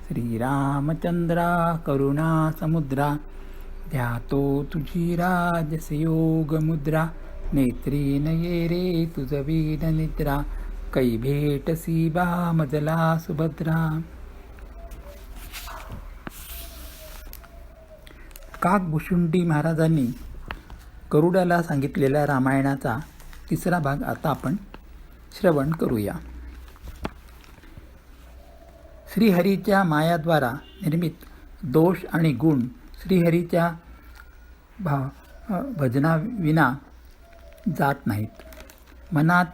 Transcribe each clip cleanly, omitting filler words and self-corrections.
श्रीरामचंद्रा करुणा समुद्रा, ध्यातो तुझी राजसयोग मुद्रा, नेत्री नये रे तुझ वीण निद्रा, कै भेटसी बा मजला सुभद्रा. काकभूषुंडी महाराजांनी गरुडाला सांगितलेल्या रामायणाचा तिसरा भाग आता आपण श्रवण करूया. श्रीहरीच्या मायाद्वारा निर्मित दोष आणि गुण श्रीहरीच्या भजनाविना जात नाहीत. मनात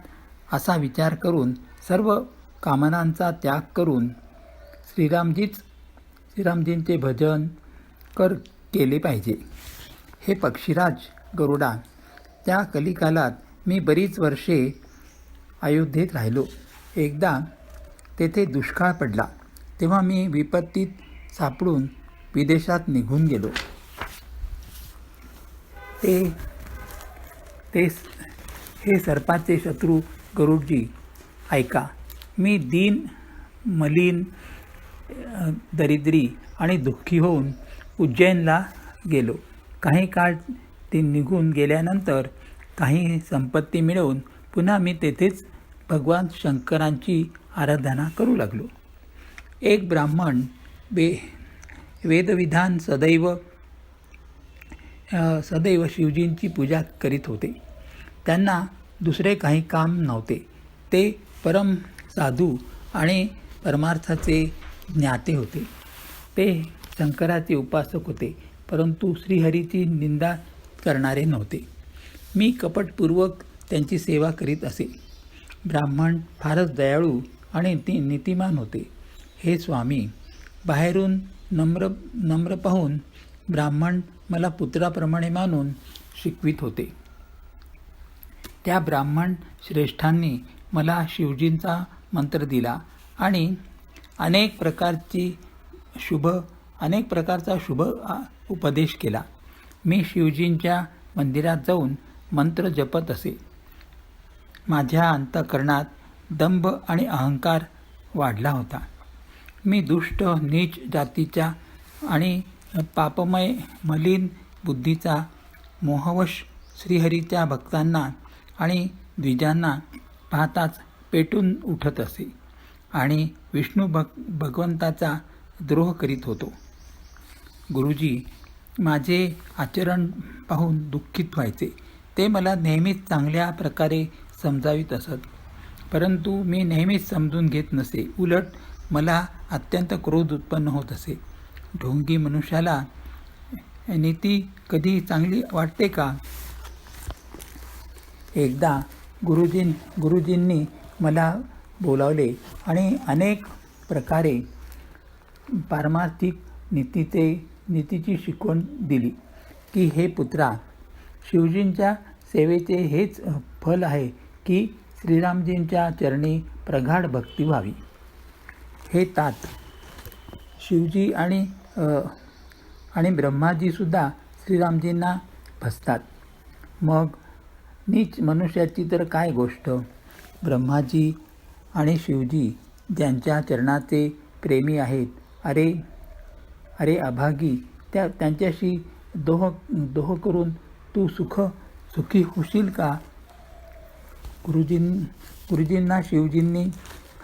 असा विचार करून सर्व कामनांचा त्याग करून श्रीरामजींचे भजन केले पाहिजे. हे पक्षीराज गरुडा, त्या कलिकालात मी बरीच वर्षे अयोध्येत राहिलो. एकदा तेथे दुष्काळ पडला, तेव्हा मी विपत्तीत सापडून विदेशात निघून गेलो. हे सर्पाचे शत्रू गरुडजी, ऐका. मी दीन, मलिन, दरिद्री आणि दुःखी होऊन उज्जैनला गेलो. काही काळ ते निघून गेल्यानंतर काही संपत्ती मिळवून पुन्हा मी तेथेच भगवान शंकरांची आराधना करू लागलो. एक ब्राह्मण वेदविधान सदैव शिवजींची पूजा करीत होते. त्यांना दुसरे काही काम नव्हते. ते परम साधू आणि परमार्थाचे ज्ञाते होते. ते शंकराचे उपासक होते, परंतु श्रीहरीची निंदा करणारे नव्हते. मी कपटपूर्वक त्यांची सेवा करीत असे. ब्राह्मण फारच दयाळू आणि नीतिमान होते. हे स्वामी, बाहेरून नम्र पाहून ब्राह्मण मला पुत्राप्रमाणे मानून शिकवित होते. त्या ब्राह्मण श्रेष्ठांनी मला शिवजींचा मंत्र दिला आणि अनेक प्रकारचा शुभ उपदेश केला. मी शिवजींच्या मंदिरात जाऊन मंत्र जपत असे. माझ्या अंतःकरणात दंभ आणि अहंकार वाढला होता. मी दुष्ट, नीच जातीच्या आणि पापमय मलिन बुद्धीचा मोहवश श्रीहरीच्या भक्तांना आणि द्विजांना पाहताच पेटून उठत असे आणि विष्णू भगवंताचा द्रोह करीत होतो. गुरुजी माझे आचरण पाहून दुःखित व्हायचे. ते मला नेहमीच चांगल्या प्रकारे समजावीत असत, परंतु मी नेहमीच समजून घेत नसे. उलट मला अत्यंत क्रोध उत्पन्न होत असे. ढोंगी मनुष्याला नीती कधी चांगली वाटते का? एकदा गुरुजींनी मला बोलावले आणि अनेक प्रकारे पारमार्थिक नीतीची शिकवण दिली की हे पुत्रा, शिवजींच्या सेवेचे हेच फल आहे की श्रीरामजींच्या चरणी प्रगाढ भक्ती व्हावी. हे तात, शिवजी आणि ब्रह्माजीसुद्धा श्रीरामजींना भजतात. मग नीच मनुष्याची तर काय गोष्ट. ब्रह्माजी आणि शिवजी ज्यांच्या चरणाचे प्रेमी आहेत, अरे अभागी, त्यांच्याशी दोह करून तू सुखी होशील का? गुरुजींना शिवजींनी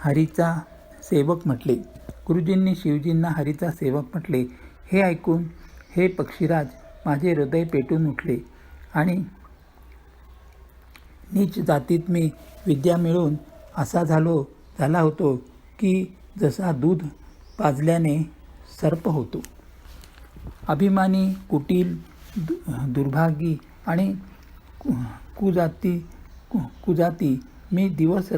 हरीचा सेवक म्हटले. हे ऐकून हे पक्षीराज, माझे हृदय पेटून उठले आणि नीच जातीत मी विद्या मिळवून असा झाला होतो की जसा दूध पाजल्याने सर्प होतो. अभिमानी, कुटील, दुर्भागी आणि कुजाती मी दिवस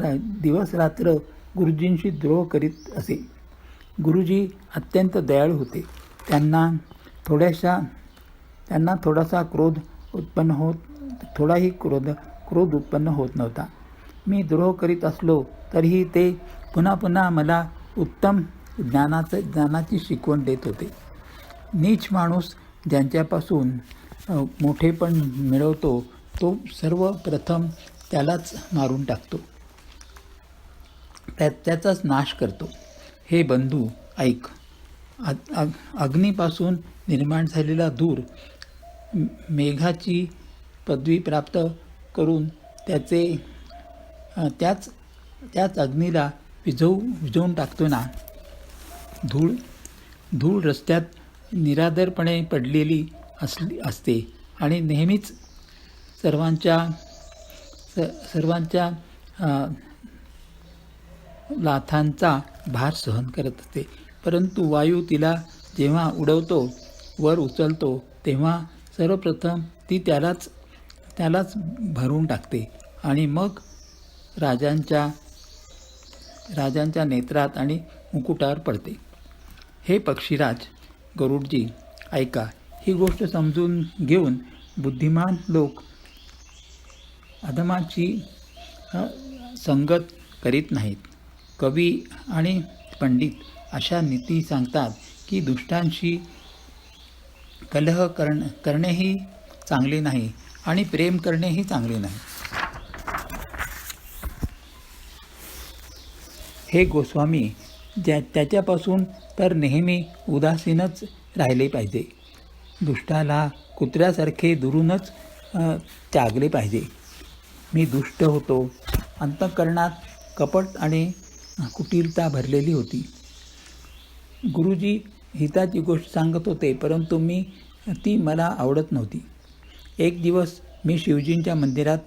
रात्र गुरुजींशी द्रोह करीत असे. गुरुजी अत्यंत दयाळू होते. त्यांना थोडासा क्रोध उत्पन्न होत नव्हता. मी द्रोह करीत असलो तरीही ते पुन्हा पुन्हा मला उत्तम ज्ञानाची शिकवण देत होते. नीच माणूस ज्यांच्यापासून मोठेपण मिळवतो तो सर्वप्रथम त्यालाच मारून टाकतो, त्याचाच नाश करतो. हे बंधू ऐक, अग्नीपासून निर्माण झालेला धूर मेघाची पदवी प्राप्त करून त्याच अग्नीला विझवून टाकतो ना. धूळ रस्त्यात निरादरपणे पडलेली असते आणि नेहमीच सर्वांच्या लाथांचा भार सहन करत असते. परंतु वायू तिला जेव्हा उडवतो, वर उचलतो, तेव्हा सर्वप्रथम ती त्यालाच भरून टाकते आणि मग राजांच्या नेत्रात आणि मुकुटावर पडते. हे पक्षीराज गरुडजी, ऐका. ही गोष्ट समजून घेऊन बुद्धिमान लोक अधमाची संगत करीत नाहीत. कवी आणि पंडित अशा नीती सांगतात की दुष्टांशी कलह करणेही चांगले नाही आणि प्रेम करणेही चांगले नाही. हे गोस्वामी, त्याच्यापासून तर नेहमी उदासीनच राहिले पाहिजे. दुष्टाला कुत्र्यासारखे दुरूनच त्यागले पाहिजे. मी दुष्ट होतो. अंतःकरणात कपट आणि कुटिलता भरलेली होती. गुरुजी हिताची गोष्ट सांगत होते, परंतु ती मला आवडत नव्हती. एक दिवस मी शिवजींच्या मंदिरात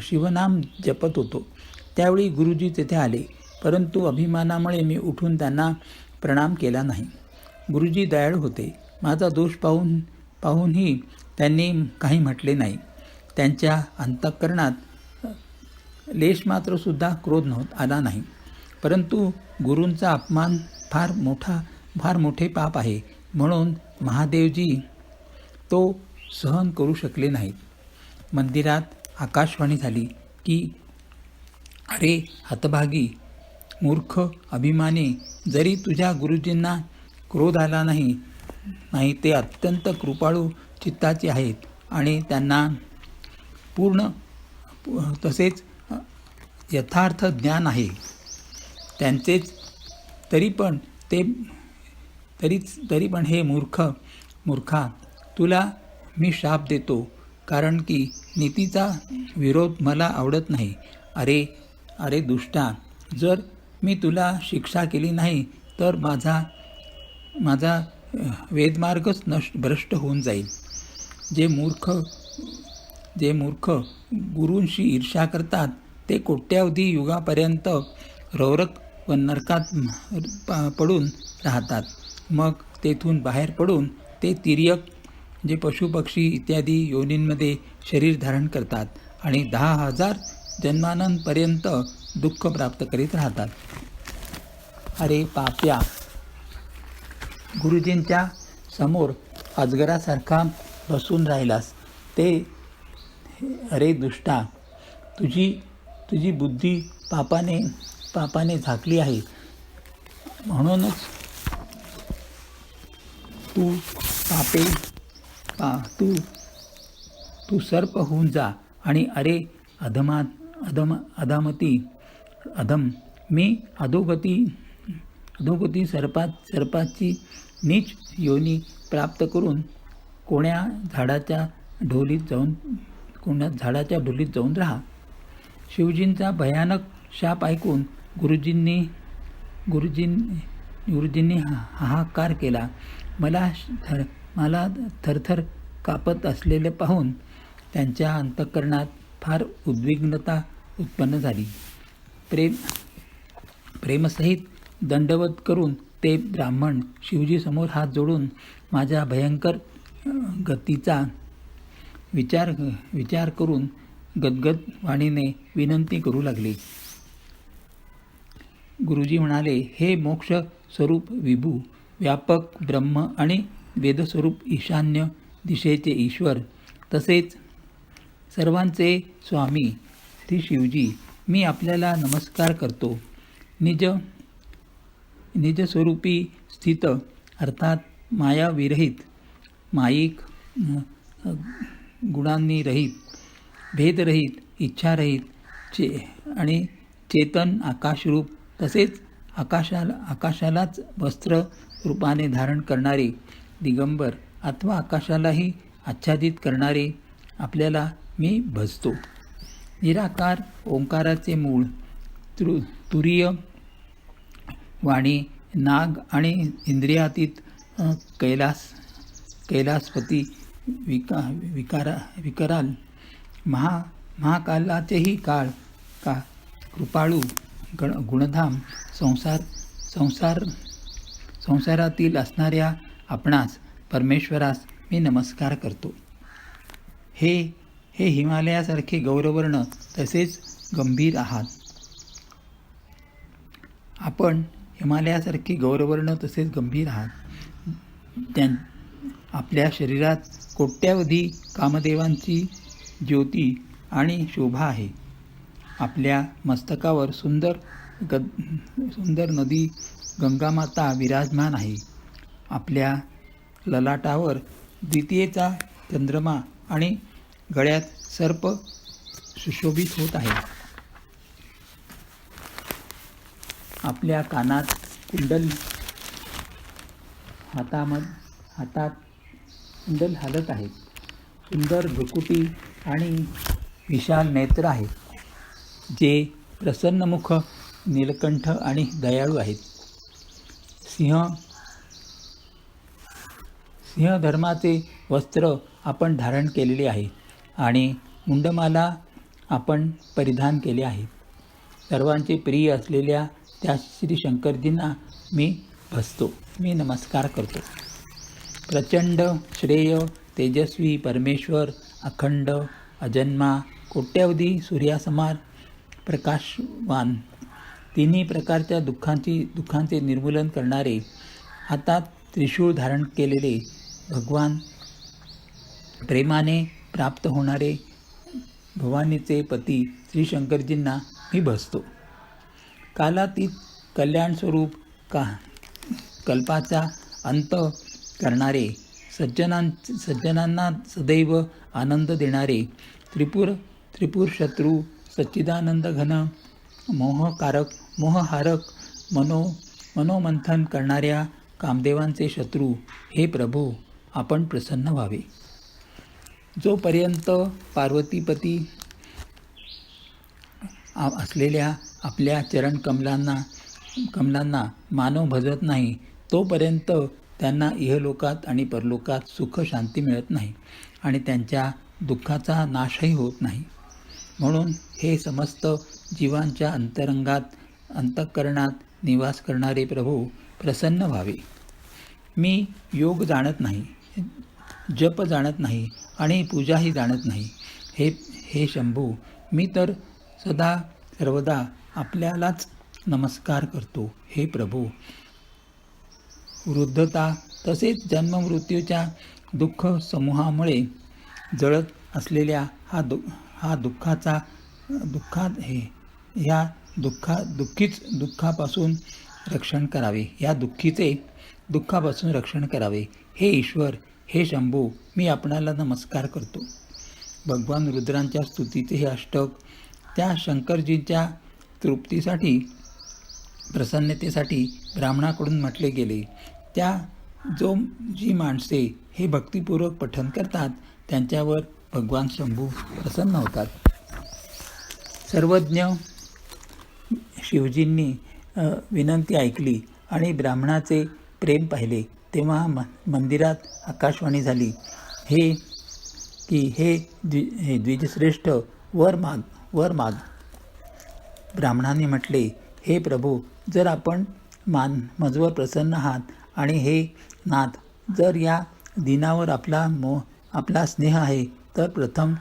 शिवनाम जपत होतो. त्यावेळी गुरुजी तेथे आले, परंतु अभिमानामुळे मी उठून त्यांना प्रणाम केला नाही. गुरुजी दयाळू होते. माझा दोष पाहूनही त्यांनी काही म्हटले नाही. त्यांच्या अंतःकरणात लेशमात्रसुद्धा क्रोध आला नाही. परंतु गुरूंचा अपमान फार मोठे पाप आहे, म्हणून महादेवजी तो सहन करू शकले नाहीत. मंदिरात आकाशवाणी झाली की, अरे हतभागी, मूर्ख, अभिमानी, जरी तुझ्या गुरुजींना क्रोध आला नाही ते अत्यंत कृपाळू चित्ताचे आहेत आणि त्यांना पूर्ण तसेच यथार्थ ज्ञान आहे त्यांचेच, तरी पण हे मूर्खा, तुला मी शाप देतो, कारण की नीतीचा विरोध मला आवडत नाही. अरे दुष्टा, जर मी तुला शिक्षा केली नाही तर माझा वेदमार्गच भ्रष्ट होऊन जाईल. जे मूर्ख गुरूंशी ईर्ष्या करतात ते कोट्यावधी युगापर्यंत रौरक व नरकात पडून राहतात. मग तेथून बाहेर पडून ते तिर्यक जे पशुपक्षी इत्यादी योनींमध्ये शरीर धारण करतात आणि 10,000 जन्मांपर्यंत दुःख प्राप्त करीत राहतात. अरे पाप्या, गुरुजींच्या समोर अजगरासारखा बसून राहिलास ते. अरे दुष्टा, तुझी बुद्धी पापाने झाकली आहे, म्हणूनच तू सर्प होऊन जा. आणि अरे अधम, मी अधोगती सर्पाची नीच योनी प्राप्त करून कोण्या झाडाच्या ढोलीत जाऊन राहा. शिवजींचा भयानक शाप ऐकून गुरुजींनी हाहाकार केला. मला थरथर कापत असलेले पाहून त्यांच्या अंतःकरणात फार उद्विग्नता उत्पन्न झाली. प्रेमसहित दंडवत करून ते ब्राह्मण शिवजीसमोर हात जोडून माझ्या भयंकर गतीचा विचार करून गदगद वाणीने विनंती करू लागले. गुरुजी म्हणाले, हे मोक्ष स्वरूप विभू, व्यापक ब्रह्म आणि वेदस्वरूप ईशान्य दिशेचे ईश्वर, तसेच सर्वांचे स्वामी श्री शिवजी, मी आपल्याला नमस्कार करतो. निजस्वरूपी स्थित, अर्थात मायाविरहित, माईक गुणांनी रहित, भेदरहित, इच्छारहित आणि चेतन आकाशरूप, तसेच आकाशालाच वस्त्र रूपाने धारण करणारे दिगंबर अथवा आकाशालाही आच्छादित करणारे आपल्याला मी भजतो. निराकार ओंकाराचे मूळ तुरीय वाणी नाग आणि इंद्रियातीत कैलासपती विकराल महाकालाचेही काळ कृपाळू गुणधाम संसारातील असणाऱ्या आपणास परमेश्वरास मी नमस्कार करतो. हे हिमालयासारखे गौरवर्ण तसेच गंभीर आहात. आपण हिमालयासारखे गौरवर्ण तसेच गंभीर आहात. आपल्या शरीरात कोट्यावधी कामदेवांची ज्योती आणि शोभा आहे. आपल्या मस्तकावर सुंदर नदी गंगामाता विराजमान आहे. आपल्या ललाटावर द्वितीयेचा चंद्रमा आणि गळ्यात सर्प सुशोभित होत आहे. आपल्या कानात कुंडल, हातात कुंडल हालत आहेत. सुंदर भ्रुकुटी आणि विशाल नेत्र आहेत, जे प्रसन्नमुख, नीलकंठ आणि दयाळू आहेत. सिंहधर्माचे वस्त्र आपण धारण केलेले आहे आणि मुंडमाला आपण परिधान केले आहे. सर्वांचे प्रिय असलेल्या त्या श्री शंकरजींना मी भजतो, मी नमस्कार करतो. प्रचंड श्रेय तेजस्वी परमेश्वर, अखंड अजन्मा, कोट्यावधी सूर्यासमान प्रकाशवान, तिन्ही प्रकारच्या दुःखांचे निर्मूलन करणारे, हातात त्रिशूळ धारण केलेले भगवान, प्रेमाने प्राप्त होणारे भवानीचे पती श्री शंकरजींना मी भजतो. कालातीत कल्याणस्वरूप कल्पाचा अंत करणारे, सज्जनांना सदैव आनंद देणारे, त्रिपुर शत्रू, सच्चिदानंद घन, मोहहारक, मनोमंथन करणाऱ्या कामदेवांचे शत्रू, हे प्रभू आपण प्रसन्न व्हावे. जोपर्यंत पार्वतीपती असलेल्या आपल्या चरण कमलांना मानव भजत नाही, तोपर्यंत त्यांना इहलोकात आणि परलोकात सुख शांती मिळत नाही आणि त्यांच्या दुःखाचा नाशही होत नाही. म्हणून हे समस्त जीवांच्या अंतःकरणात निवास करणारे प्रभू प्रसन्न व्हावे. मी योग जाणत नाही, जप जाणत नाही आणि पूजाही जाणत नाही. हे शंभू, मी तर सदा सर्वदा आपल्यालाच नमस्कार करतो. हे प्रभू, वृद्धता तसेच जन्ममृत्यूच्या दुःख समूहामुळे जळत असलेल्या दुःखापासून रक्षण करावे. या दुःखापासून रक्षण करावे. हे ईश्वर, हे शंभू, मी आपणाला नमस्कार करतो. भगवान रुद्रांच्या स्तुतीचे हे अष्टक त्या शंकरजींच्या तृप्तीसाठी, प्रसन्नतेसाठी ब्राह्मणाकडून म्हटले गेले. जी माणसे हे भक्तिपूर्वक पठन करतात त्यांच्यावर भगवान शंभू प्रसन्न होतात. सर्वज्ञ शिवजींनी विनंती ऐकली आणि ब्राह्मणाचे प्रेम पाहिले. तेव्हा मंदिरात आकाशवाणी झाली, हे द्विजश्रेष्ठ, वर माग. ब्राह्मणाने म्हटले, हे प्रभू, जर आपण मजवर प्रसन्न आहात आणि हे नाथ, जर या दिनावर आपला स्नेह आहे, तर प्रथम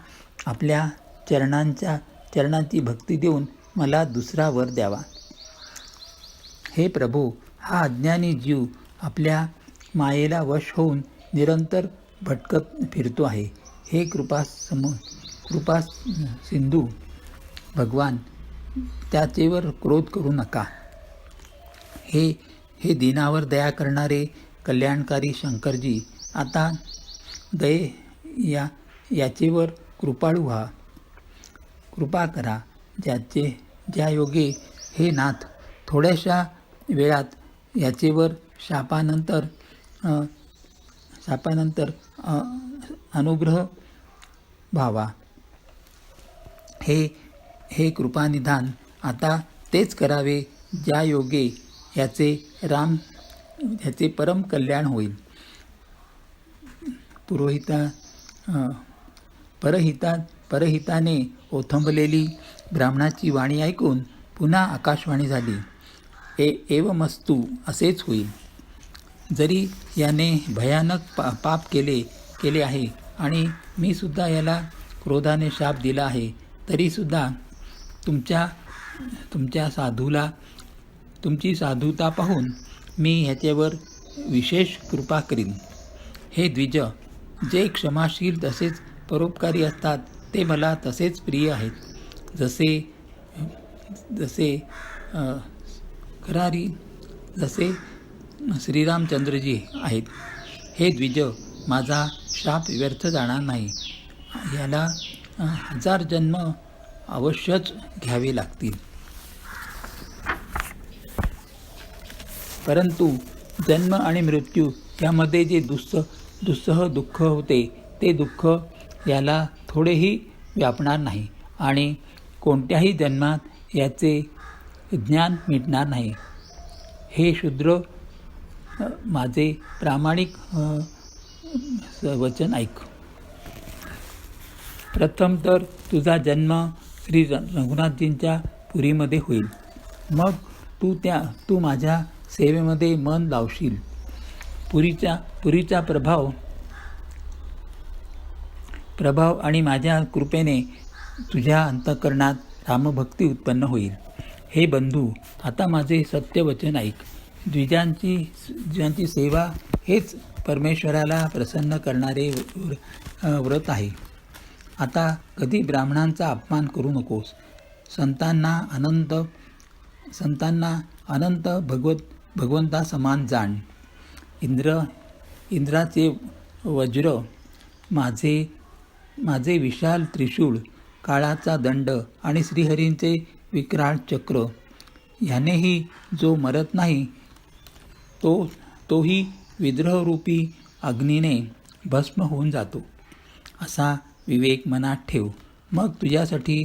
आपल्या चरणांची भक्ती देऊन मला दुसरा वर द्यावा. हे प्रभू, हा अज्ञानी जीव आपल्या मायेला वश होऊन निरंतर भटकत फिरतो आहे. हे कृपा सिंधू भगवान, त्याचेवर क्रोध करू नका. हे दिनावर दया करणारे कल्याणकारी शंकरजी, आता याचेवर कृपाळू व्हा, कृपा करा. ज्या योगे हे नाथ थोड्याशा वेळात याचेवर शापानंतर अनुग्रह व्हावा. हे कृपानिधान आता तेच करावे ज्या योगे ह्याचे परम कल्याण होईल. परहिताने ओथंबलेली ब्राह्मणाची वाणी ऐकून पुन्हा आकाशवाणी झाली. एवमस्तु, असेच होईल. जरी याने भयानक पाप केले आहे आणि मी सुद्धा याला क्रोधाने शाप दिला आहे, तरीसुद्धा तुमची साधुता पाहून मी ह्याच्यावर विशेष कृपा करीन. हे द्विज, जे क्षमाशील तसेच परोपकारी असतात ते मला तसेच प्रिय आहेत, जसे श्रीरामचंद्रजी आहेत. हे द्विज, माझा शाप व्यर्थ जाणार नाही. याला 1000 जन्म अवश्यच घ्यावे लागतील. परंतु जन्म आणि मृत्यू यामध्ये जे दुस्सह दुःख होते ते दुःख याला थोडेही व्यापणार नाही आणि कोणत्याही जन्मात याचे ज्ञान मिटणार नाही. हे शूद्र, माझे प्रामाणिक वचन ऐक. प्रथम तर तुझा जन्म श्री रघुनाथजींच्या पुरीमध्ये होईल. मग तू माझ्या सेवेमध्ये मन लावशील. पुरीचा प्रभाव आणि माझ्या कृपेने तुझ्या अंतःकरणात रामभक्ती उत्पन्न होईल. हे बंधू, आता माझे सत्य वचन ऐक. द्विजांची सेवा हेच परमेश्वराला प्रसन्न करणारे व्रत आहे. आता कधी ब्राह्मणांचा अपमान करू नकोस. संतांना अनंत भगवंता समान जाण. इंद्राचे वज्र, माझे विशाल त्रिशूळ, काळाचा दंड आणि श्रीहरींचे विक्राळ चक्र ह्यानेही जो मरत नाही तोही विद्रोहरूपी अग्नीने भस्म होऊन जातो. असा विवेक मनात ठेव. मग तुझ्यासाठी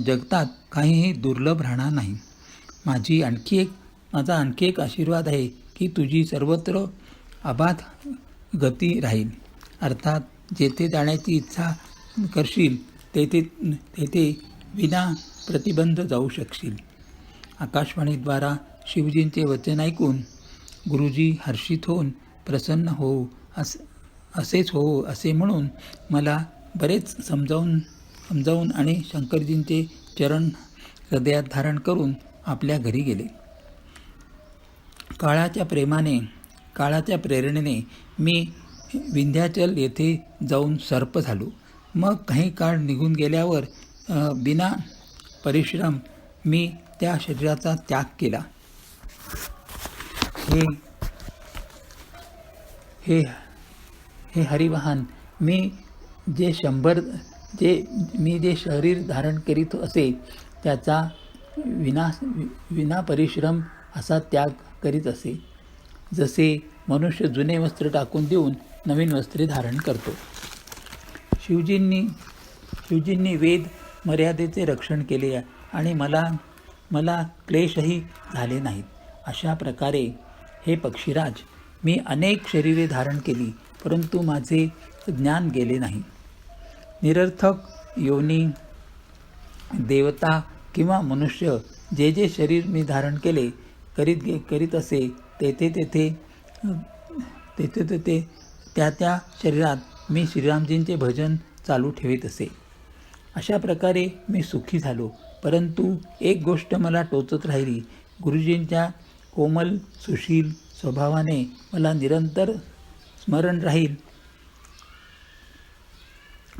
जगतात काहीही दुर्लभ राहणार नाही. माझा आणखी एक आशीर्वाद आहे की तुझी सर्वत्र अबाध गती राहील. अर्थात जेथे जाण्याची इच्छा करशील तेथे विना प्रतिबंध जाऊ शकशील. आकाशवाणीद्वारा शिवजींचे वचन ऐकून गुरुजी हर्षित होऊन प्रसन्न हो, असेच हो असे म्हणून मला बरेच समजावून आणि शंकरजींचे चरण हृदयात धारण करून आपल्या घरी गेले. काळाच्या प्रेरणेने मी विंध्याचल येथे जाऊन सर्प झालो. मग काही काळ निघून गेल्यावर बिना परिश्रम मी त्या शरीराचा त्याग केला. हे हरिवाहन, मी जे शरीर धारण करीत असे त्याचा विना परिश्रम असा त्याग करीत असे, जसे मनुष्य जुने वस्त्र टाकून देऊन नवीन वस्त्रे धारण करतो. शिवजींनी वेद मर्यादेचे रक्षण केले आणि मला क्लेशही झाले नाहीत. अशा प्रकारे हे पक्षीराज, मी अनेक शरीरे धारण केली परंतु माझे ज्ञान गेले नाही. निरर्थक योनी, देवता किंवा मनुष्य जे शरीर मी धारण केले करीत असे तेथे त्या शरीरात मी श्रीरामजींचे भजन चालू ठेवीत असे. अशा प्रकारे मी सुखी झालो. परंतु एक गोष्ट मला टोचत राहिली. गुरुजींच्या कोमल सुशील स्वभावाने मला निरंतर स्मरण राहील.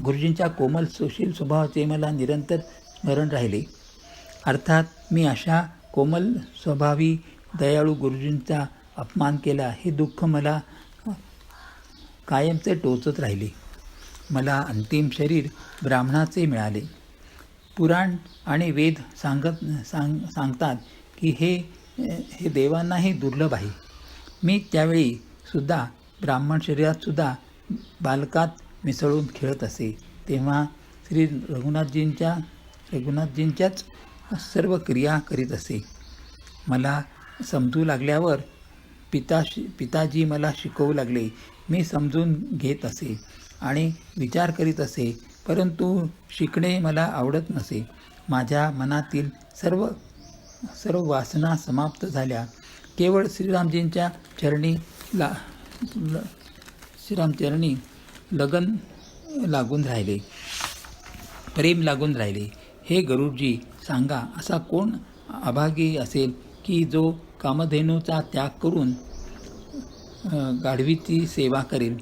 गुरुजींच्या कोमल सुशील स्वभावाचे मला निरंतर स्मरण राहिले. अर्थात मी अशा कोमल स्वभावी दयाळू गुरुजींचा अपमान केला हे दुःख मला कायमचे टोचत राहिले. मला अंतिम शरीर ब्राह्मणाचे मिळाले. पुराण आणि वेद सांगतात की हे देवांनाही दुर्लभ आहे. मी त्यावेळी सुद्धा ब्राह्मण शरीरातसुद्धा बालकात मिसळून खेळत असे. तेव्हा श्री रघुनाथजींच्याच सर्व क्रिया करीत असे. मला समजू लागल्यावर पिताजी मला शिकवू लागले. मी समजून घेत असे आणि विचार करीत असे, परंतु शिकणे मला आवडत नसे. माझ्या मनातील सर्व वासना समाप्त झाल्या. केवळ श्रीरामजींच्या चरणी लगन लागून राहिले, प्रेम लागून राहिले. हे गरुडजी, सांगा, असा कोण अभागी असेल की जो कामधेनूचा त्याग करून गाढवीची सेवा करेल?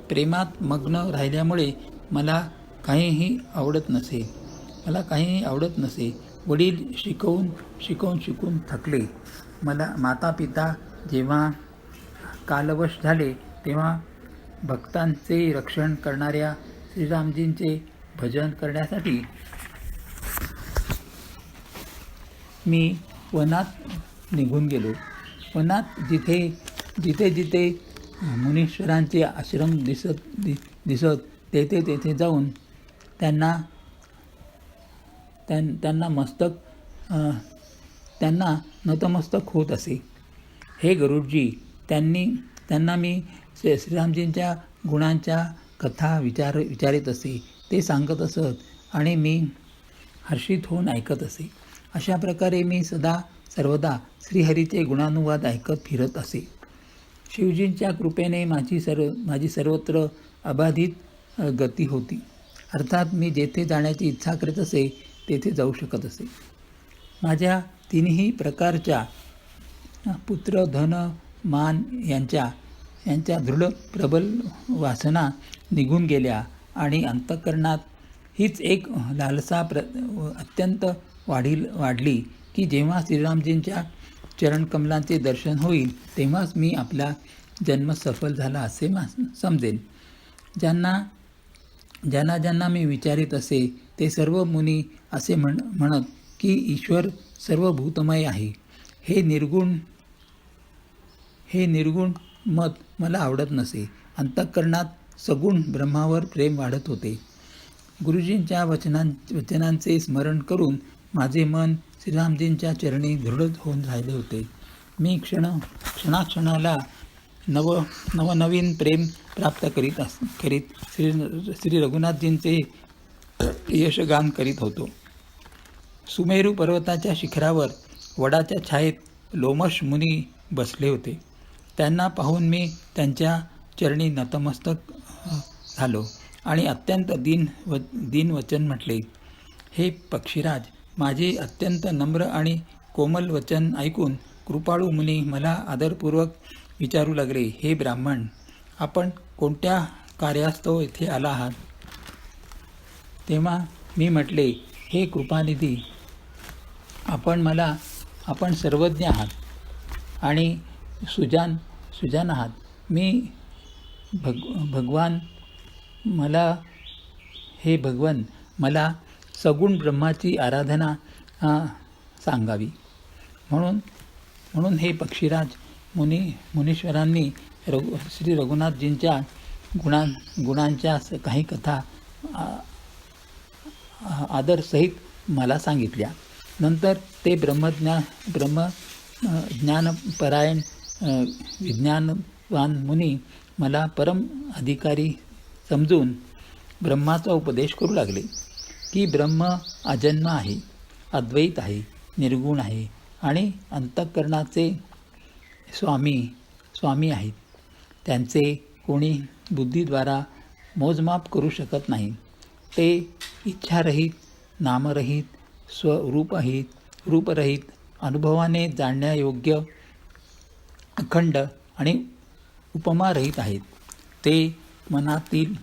प्रेमात मग्न राहिल्यामुळे मला काहीही आवडत नसे. वडील शिकवून थकले. मला माता पिता जेव्हा कालवश झाले तेव्हा भक्तांचे रक्षण करणाऱ्या श्रीरामजींचे भजन करण्यासाठी मी वनात निघून गेलो. वनात जिथे मुनीश्वरांचे आश्रम दिसत तेथे जाऊन त्यांना नतमस्तक होत असे. हे गरुडजी, त्यांना मी श्रीरामजींच्या गुणांच्या कथा विचारित असे. ते सांगत असत आणि मी हर्षित होऊन ऐकत असे. अशा प्रकारे मी सर्वदा श्रीहरीचे गुणानुवाद ऐकत फिरत असे. शिवजींच्या कृपेने माझी सर्वत्र अबाधित गती होती. अर्थात मी जेथे जाण्याची इच्छा करीत असे तेथे जाऊ शकत असे. माझ्या तिन्ही प्रकारच्या पुत्र, धन, मान यांच्या दृढ प्रबल वासना निघून गेल्या आणि अंतःकरणात हीच एक लालसा अत्यंत वाढली की जेव्हा श्रीरामजींच्या चरणकमलांचे दर्शन होईल तेव्हाच मी आपला जन्म सफल झाला असे समजेन. ज्यांना मी विचारित असे ते सर्व मुनी असे म्हणत की ईश्वर सर्वभूतमय आहे. हे निर्गुण मत मला आवडत नसे. अंतःकरणात सगुण ब्रह्मावर प्रेम वाढत होते. गुरुजींच्या वचनांचे स्मरण करून माझे मन श्रीरामजींच्या चरणी दृढ होऊन राहिले होते. मी क्षणाक्षणाला नवनवीन प्रेम प्राप्त करीत श्री रघुनाथजींचे यशगान करीत होतो. सुमेरू पर्वताच्या शिखरावर वडाच्या छायेत लोमश मुनी बसले होते. त्यांना पाहून मी त्यांच्या चरणी नतमस्तक झालो आणि अत्यंत दीनवचन म्हटले. हे पक्षीराज, माझे अत्यंत नम्र आणि कोमल वचन ऐकून कृपाळू मुनी मला आदरपूर्वक विचारू लागले, हे ब्राह्मण, आपण कोणत्या कार्यास्तव येथे आला आहात? तेव्हा मी म्हटले, हे कृपानिधी, आपण सर्वज्ञ आहात आणि सुजान आहात. मी भगवान मला सगुण ब्रह्माची आराधना सांगावी. म्हणून हे पक्षीराज, मुनीश्वरांनी श्री रघुनाथजींच्या गुणांच्या काही कथा आदरसहित मला सांगितल्या. नंतर ते ब्रह्मज्ञानपरायण विज्ञानवान मुनी मला परम अधिकारी समजून ब्रह्माचा उपदेश करू लागले की ब्रह्म अजन्म आहे, अद्वैत आहे, निर्गुण आहे आणि अंतःकरणाचे स्वामी आहेत. त्यांचे कोणी बुद्धीद्वारा मोजमाप करू शकत नाही. ते इच्छारहित, नामरहित, रूपरहित, अनुभवाने जाणण्यायोग्य, अखंड आणि उपमारहित आहेत. ते मनातील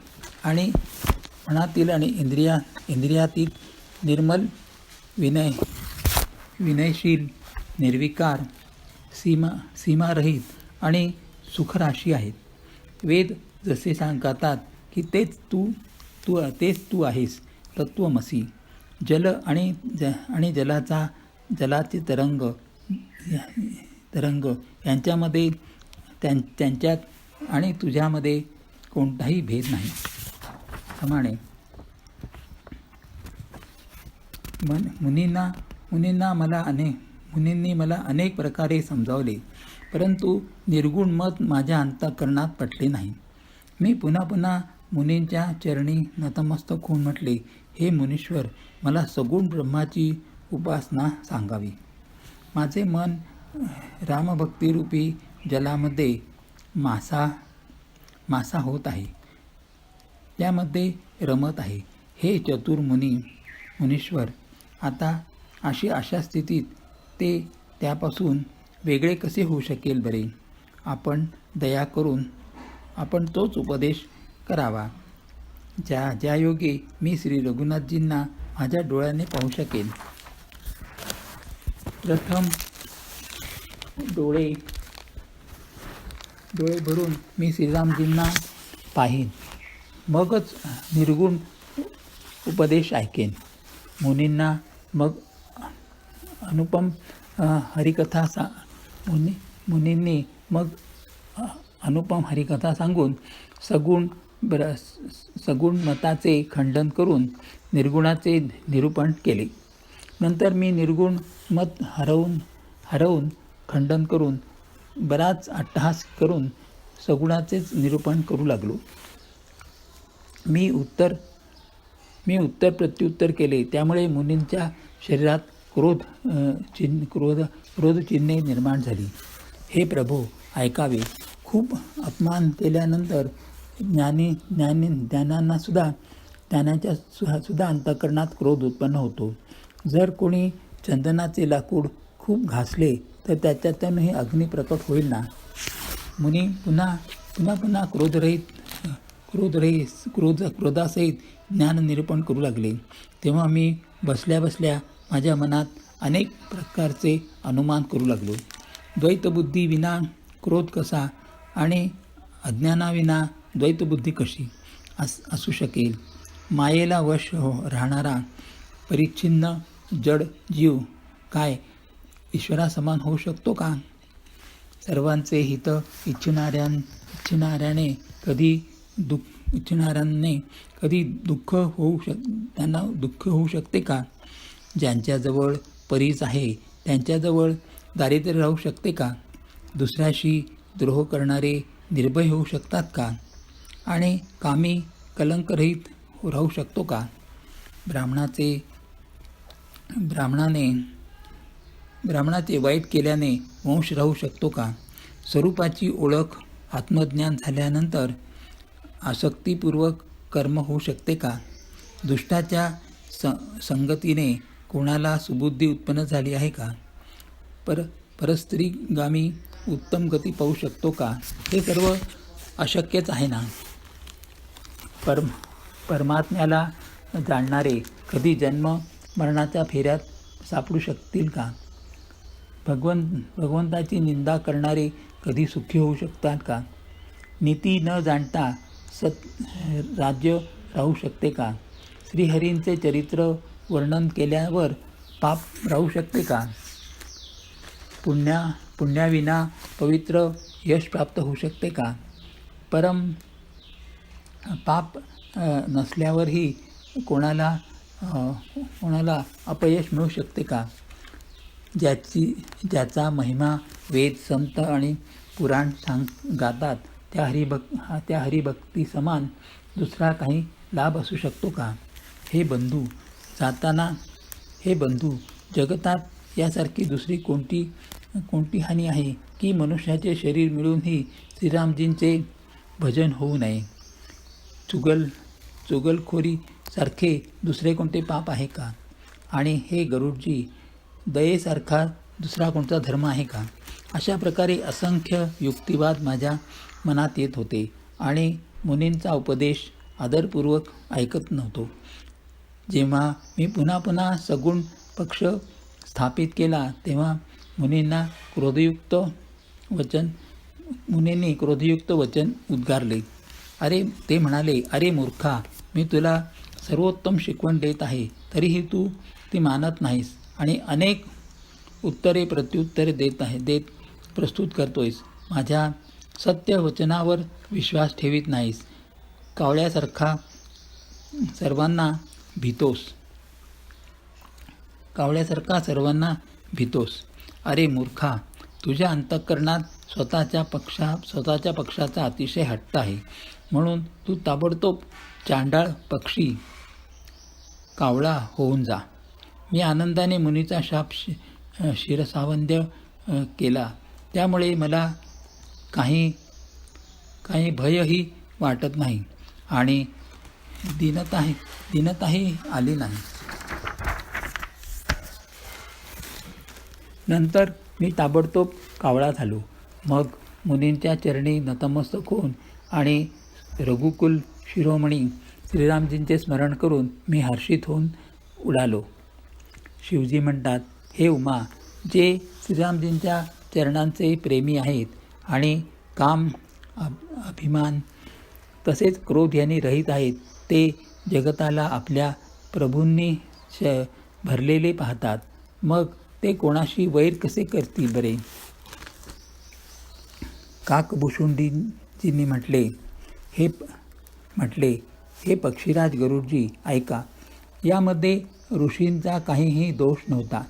आणि इंद्रियातील निर्मल, विनयशील, निर्विकार, सीमारहित आणि सुखराशी आहेत. वेद जसे सांगतात की तेच तू आहेस, तत्त्वमसि. जल आणि जलाचे तरंग यांच्यामध्ये त्यांच्यात आणि तुझ्यामध्ये कोणताही भेद नाही. प्रमाणे मुनींनी मला अनेक प्रकारे समजावले, परंतु निर्गुण मत माझ्या अंतःकरणात पटले नाही. मी पुन्हा मुनींच्या चरणी नतमस्तक होऊन म्हटले, हे मुनीश्वर, मला सगुण ब्रह्माची उपासना सांगावी. माझे मन रामभक्तिरूपी जलामध्ये मासा होत आहे, त्यामध्ये रमत आहे. हे चतुर मुनीश्वर, आता अशा स्थितीत ते त्यापासून वेगळे कसे होऊ शकेल बरे? आपण दया करून आपण तोच उपदेश करावा, ज्या योगे मी श्री रघुनाथजींना माझ्या डोळ्याने पाहू शकेन. प्रथम डोळे भरून मी श्रीरामजींना पाहीन, मगच निर्गुण उपदेश ऐकेन. मुनींना मग अनुपम मुनींनी मग अनुपम हरिकथा सांगून सगुण मताचे खंडन करून निर्गुणाचे निरूपण केले. नंतर मी निर्गुण मत हरवून खंडन करून बराच अट्टहास करून सगुणाचेच निरूपण करू लागलो. मी उत्तर प्रत्युत्तर केले. त्यामुळे मुनींच्या शरीरात क्रोध चिन्हे निर्माण झाली. हे प्रभो, ऐकावे. खूप अपमान केल्यानंतर ज्ञानांना सुद्धा अंतःकरणात क्रोध उत्पन्न होतो. जर कोणी चंदनाचे लाकूड खूप घासले तर त्याच्यातूनही अग्नी प्रकट होईल ना. मुनी पुन्हा क्रोधासहित ज्ञान निरूपण करू लागले. तेव्हा मी बसल्या माझ्या मनात अनेक प्रकारचे अनुमान करू लागलो. द्वैतबुद्धी विना क्रोध कसा आणि अज्ञानाविना द्वैतबुद्धी कशी असू शकेल? मायेला वश राहणारा परिच्छिन्न जड जीव काय ईश्वरासमान होऊ शकतो का? सर्वांचे हित इच्छिणाऱ्याने कधी त्यांना दुःख होऊ शकते का? ज्यांच्याजवळ परीच आहे त्यांच्याजवळ दारिद्र्य राहू शकते का? दुसऱ्याशी द्रोह करणारे निर्भय होऊ शकतात का? आणि कामी कलंकरहित राहू शकतो का? ब्राह्मणाचे वाईट केल्याने वंश राहू शकतो का? स्वरूपाची ओळख आत्मज्ञान झाल्यानंतर आसक्तीपूर्वक कर्म होऊ शकते का? दुष्टाच्या संगतीने कोणाला सुबुद्धी उत्पन्न झाली आहे का? परस्त्रीगामी उत्तम गती पाहू शकतो का? हे सर्व अशक्यच आहे ना. परमात्म्याला जाणणारे कधी जन्म मरणाच्या फेऱ्यात सापडू शकतील का? भगवंताची निंदा करणारे कधी सुखी होऊ शकतात का? नीती न जाणता राज्य राहू शकते का? श्रीहरींचे चरित्र वर्णन केल्यावर पाप राहू शकते का? पुण्याविना पवित्र यश प्राप्त होऊ शकते का? परम पाप नसल्यावरही कोणाला अपयश मिळू शकते का? ज्याचा महिमा वेद संत आणि पुराण गातात त्या हरिभक्ती समान दुसरा काही लाभ असू शकतो का? हे बंधू, जगतात यासारखी दुसरी कोणती हानी आहे की मनुष्याचे शरीर मिळूनही श्रीरामजींचे भजन होऊ नये? चुगलखोरी सारखे दुसरे कोणते पाप आहे का? आणि हे गरुडजी, दयेसारखा दुसरा कोणता धर्म आहे का? अशा प्रकारे असंख्य युक्तिवाद माझ्या मनात येत होते आणि मुनींचा उपदेश आदरपूर्वक ऐकत नव्हतो. जेव्हा मी पुन्हा सगुण पक्ष स्थापित केला तेव्हा मुनींनी क्रोधयुक्त वचन उद्गारले. ते म्हणाले, अरे मूर्खा, मी तुला सर्वोत्तम शिकवण देत आहे, तरीही तू ती मानत नाहीस आणि अनेक उत्तरे प्रत्युत्तरे देत प्रस्तुत करतोयस. माझ्या सत्य वचनावर विश्वास ठेवीत नाहीस. कावळ्यासारखा सर्वांना भीतोस. अरे मूर्खा, तुझ्या अंतःकरणात स्वतःच्या पक्षाचा अतिशय हट्ट आहे. म्हणून तू ताबडतोब चांडाळ पक्षी कावळा होऊन जा. मी आनंदाने मुनीचा शाप शिरसावंद्य केला, त्यामुळे मला काही भयही वाटत नाही आणि दीनताही आली नाही. नंतर मी ताबडतोब कावळा झालो. मग मुनींच्या चरणी नतमस्तक होऊन आणि रघुकुल शिरोमणी श्रीरामजींचे स्मरण करून मी हर्षित होऊन उडालो. शिवजी म्हणतात, हे उमा, जे श्रीरामजींच्या चरणांचे प्रेमी आहेत आणि काम, अभिमान तसेच क्रोध यांनी रहित आहेत, ते जगताला आपल्या प्रभूंनी भरलेले पाहतात. मग ते कोणाशी वैर कसे करतील बरे? काकभूषुंडीजींनी म्हटले, हे पक्षीराज गरुडजी, ऐका. यामध्ये ऋषींचा काहीही दोष नव्हता.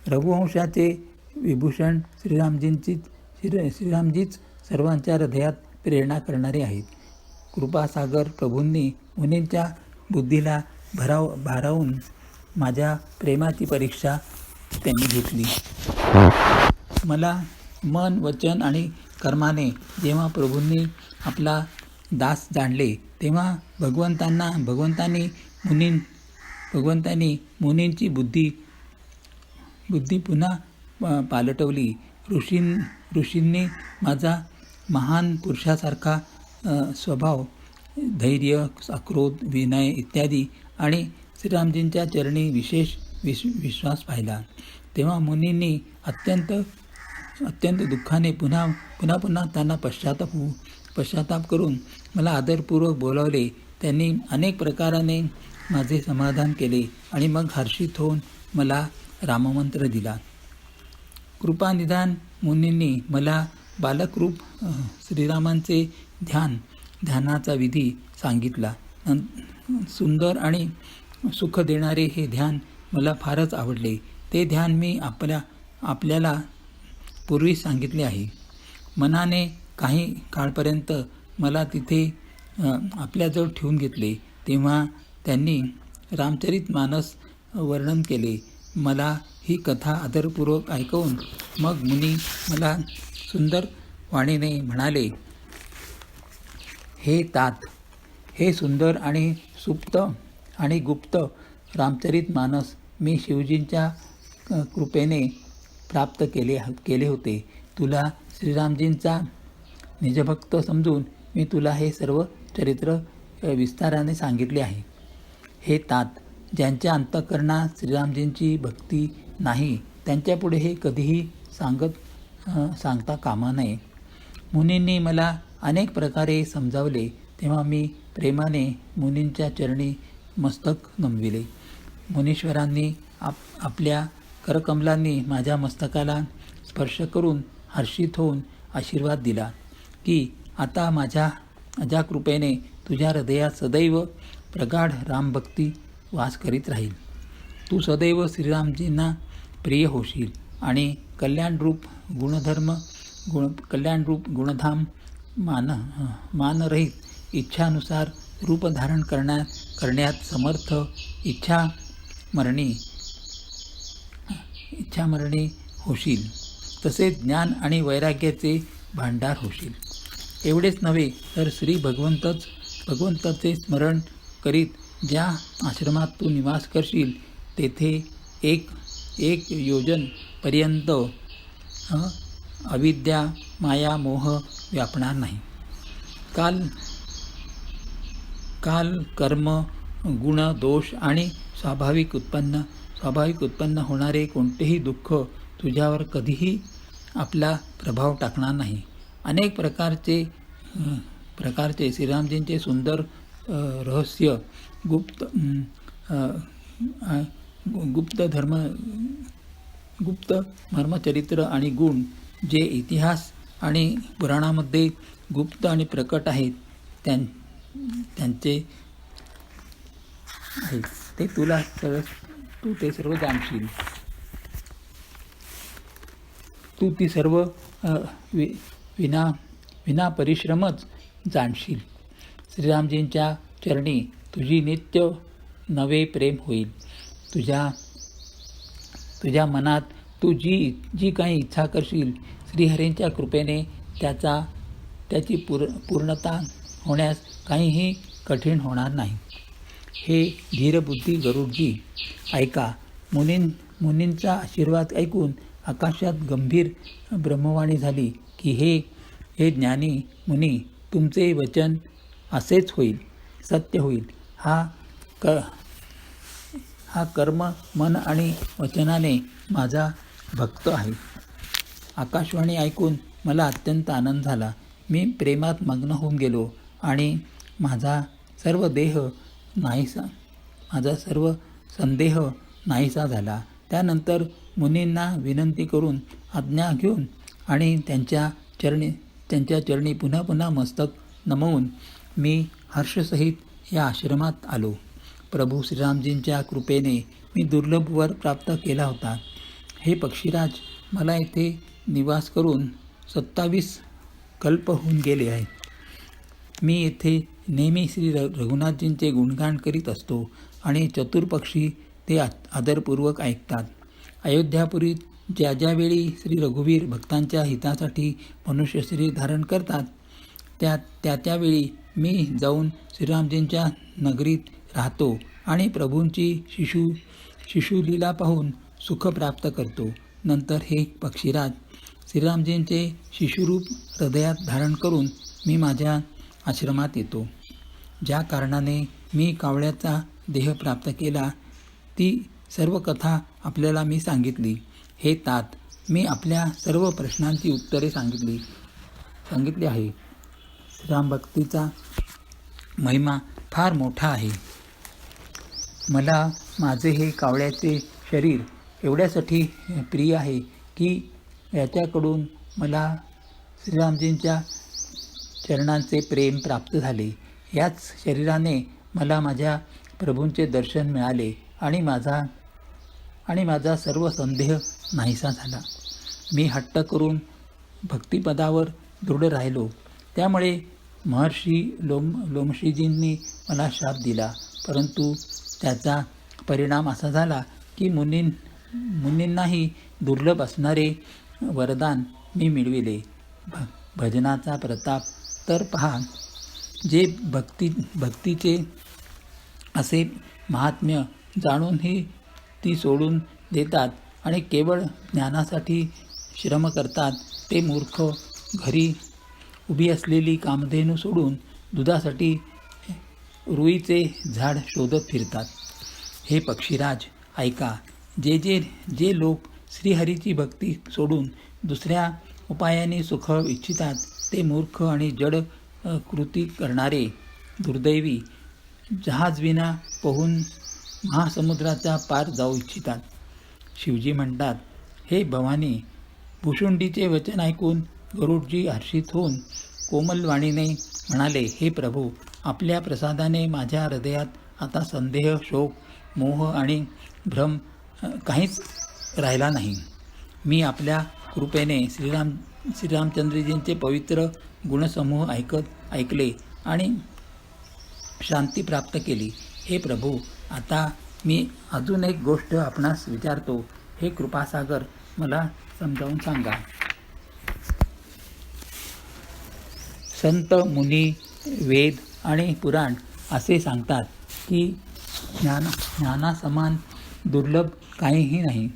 रघुवंशाचे विभूषण श्रीरामजीच सर्वांच्या हृदयात प्रेरणा करणारे आहेत. कृपासागर प्रभूंनी मुनींच्या बुद्धीला भारावून माझ्या प्रेमाची परीक्षा त्यांनी घेतली. मला मन, वचन आणि कर्माने जेव्हा प्रभूंनी आपला दास जाणले, तेव्हा भगवंतांनी मुनींची बुद्धी पुन्हा पालटवली. ऋषींनी माझा महान पुरुषासारखा स्वभाव, धैर्य, अक्रोध, विनय इत्यादी आणि श्रीरामजींच्या चरणी विशेष विश्वास पाहिला. तेव्हा मुनींनी अत्यंत दुःखाने पुन्हा त्यांना पश्चाताप करून मला आदरपूर्वक बोलावले. त्यांनी अनेक प्रकाराने माझे समाधान केले आणि मग हर्षित होऊन मला राममंत्र दिला. कृपानिधान मुनींनी मला बालकरूप श्रीरामांचे ध्यानाचा विधी सांगितला. सुंदर आणि सुख देणारे हे ध्यान मला फारच आवडले. ते ध्यान मी आपल्याला पूर्वी सांगितले आहे. मनाने काही काळपर्यंत मला तिथे आपल्याजवळ ठेवून घेतले. तेव्हा त्यांनी रामचरितमानस वर्णन केले. मला ही कथा आदरपूर्वक ऐकवून मग मुनी मला सुंदर वाणीने म्हणाले, हे तात, हे सुंदर आणि सुप्त आणि गुप्त रामचरितमानस मी शिवजींच्या कृपेने प्राप्त केले होते. तुला श्रीरामजींचा निजभक्त समजून मी तुला हे सर्व चरित्र विस्ताराने सांगितले आहे. हे तात, ज्यांच्या अंतःकरणात श्रीरामजींची भक्ती नाही, त्यांच्यापुढे हे कधीही सांगता कामा नये. मुनींनी मला अनेक प्रकारे समजावले, तेव्हा मी प्रेमाने मुनींच्या चरणी मस्तक नमविले. मुनीश्वरांनी आपल्या करकमलांनी माझ्या मस्तकाला स्पर्श करून हर्षित होऊन आशीर्वाद दिला की आता माझ्या कृपेने तुझ्या हृदयात सदैव प्रगाढ रामभक्ती वास करीत राहील. तू सदैव श्रीरामजींना प्रिय होशील आणि कल्याणरूप गुणधाम मानरहित इच्छानुसार रूप धारण करण्यात समर्थ इच्छामरणी होशील. तसेच ज्ञान आणि वैराग्याचे भांडार होशील. एवढेच नव्हे तर श्री भगवंताचे स्मरण करीत ज्या आश्रमात तू निवास करशील, तेथे एक योजन पर्यंत अविद्या, माया, मोह व्यापणार नाही. काल, कर्म, गुण, दोष आणि स्वाभाविक उत्पन्न होणारे कोणतेही दुःख तुझ्यावर कधीही आपला प्रभाव टाकणार नाही. अनेक प्रकारचे श्रीरामजींचे सुंदर रहस्य गुप्त गुप्त धर्म गुप्त धर्मचरित्र आणि गुण जे इतिहास आणि पुराणामध्ये गुप्त आणि प्रकट आहेत त्यांचे आहेत ते तू ते सर्व जाणशील. तू ती सर्व विना परिश्रमच जाणशील. श्रीरामजींच्या चरणी तुझी नित्य नवे प्रेम होईल. तुझ्या मनात तू जी काही इच्छा करशील श्रीहरींच्या कृपेने त्याची पूर्णता होण्यास काहीही कठीण होणार नाही. हे धीरबुद्धी गरुडजी ऐका. मुनींचा आशीर्वाद ऐकून आकाशात गंभीर ब्रह्मवाणी झाली की हे ज्ञानी मुनी, तुमचे वचन असेच होईल, सत्य होईल. हा कर्म मन आणि वचनाने माझा भक्त आहे. आकाशवाणी ऐकून मला अत्यंत आनंद झाला. मी प्रेमात मग्न होऊन गेलो आणि माझा सर्व संदेह नाहीसा झाला. त्यानंतर मुनींना विनंती करून आज्ञा घेऊन आणि त्यांच्या चरणी पुन्हा मस्तक नमवून मी हर्षसहित या आश्रमात आलो. प्रभू श्रीरामजींच्या कृपेने मी दुर्लभ वर प्राप्त केला होता. हे पक्षीराज, मला येथे निवास करून 27 कल्प होऊन गेले आहेत. मी येथे नेहमी श्री रघुनाथजींचे गुणगान करीत असतो आणि चतुर पक्षी ते आदरपूर्वक ऐकतात. अयोध्यापुरीत ज्या वेळी श्री रघुवीर भक्तांच्या हितासाठी मनुष्य शरीर धारण करतात त्यावेळी मी जाऊन श्रीरामजींच्या नगरीत राहतो आणि प्रभूंची शिशुलीला पाहून सुख प्राप्त करतो. नंतर हे पक्षीराज, श्रीरामजींचे शिशुरूप हृदयात धारण करून मी माझ्या आश्रमात येतो. ज्या कारणाने मी कावळ्याचा देह प्राप्त केला ती सर्व कथा आपल्याला मी सांगितली. हे तात, मी आपल्या सर्व प्रश्नांची उत्तरे सांगितली आहे. श्रीरामभक्तीचा महिमा फार मोठा आहे. मला माझे हे कावळ्याचे शरीर एवढ्यासाठी प्रिय आहे की याच्याकडून मला श्रीरामजींच्या चरणांचे प्रेम प्राप्त झाले. याच शरीराने मला माझ्या प्रभूंचे दर्शन मिळाले आणि माझा सर्व संदेह नाहीसा झाला. मी हट्ट करून भक्तिपदावर दृढ राहिलो. त्यामुळे महर्षी लोमशीजींनी मला शाप दिला. परंतु त्याचा परिणाम असा झाला की मुनींनाही दुर्लभ असणारे वरदान मी मिळविले. भजनाचा प्रताप तर पहा. जे भक्तीचे असे महात्म्य जाणूनही ती सोडून देतात आणि केवळ ज्ञानासाठी श्रम करतात ते मूर्ख घरी उभी असलेली कामधेनू सोडून दुधासाठी रुईचे झाड शोधत फिरतात. हे पक्षीराज ऐका. जे लोक श्रीहरीची भक्ती सोडून दुसऱ्या उपायाने सुख इच्छितात ते मूर्ख आणि जड कृती करणारे दुर्दैवी जहाजविना पोहून महासमुद्राचा पार जाऊ इच्छितात. शिवजी म्हणतात, हे भवानी, भुशुंडीचे वचन ऐकून गरुडजी हर्षित होऊन कोमल वाणीने म्हणाले, हे प्रभू, आपल्या प्रसादाने माझ्या हृदयात आता संदेह, शोक, मोह आणि भ्रम काहीच राहिला नाही. मी आपल्या कृपेने श्रीरामचंद्रजींचे पवित्र गुणसमूह ऐकले आणि शांती प्राप्त केली. हे प्रभू, आता मी अजून एक गोष्ट आपणास विचारतो. हे कृपासागर, मला समजावून सांगा. संत, मुनी, वेद आणि पुराण असे सांगतात की ज्ञानासमान दुर्लभ काहीही नाही.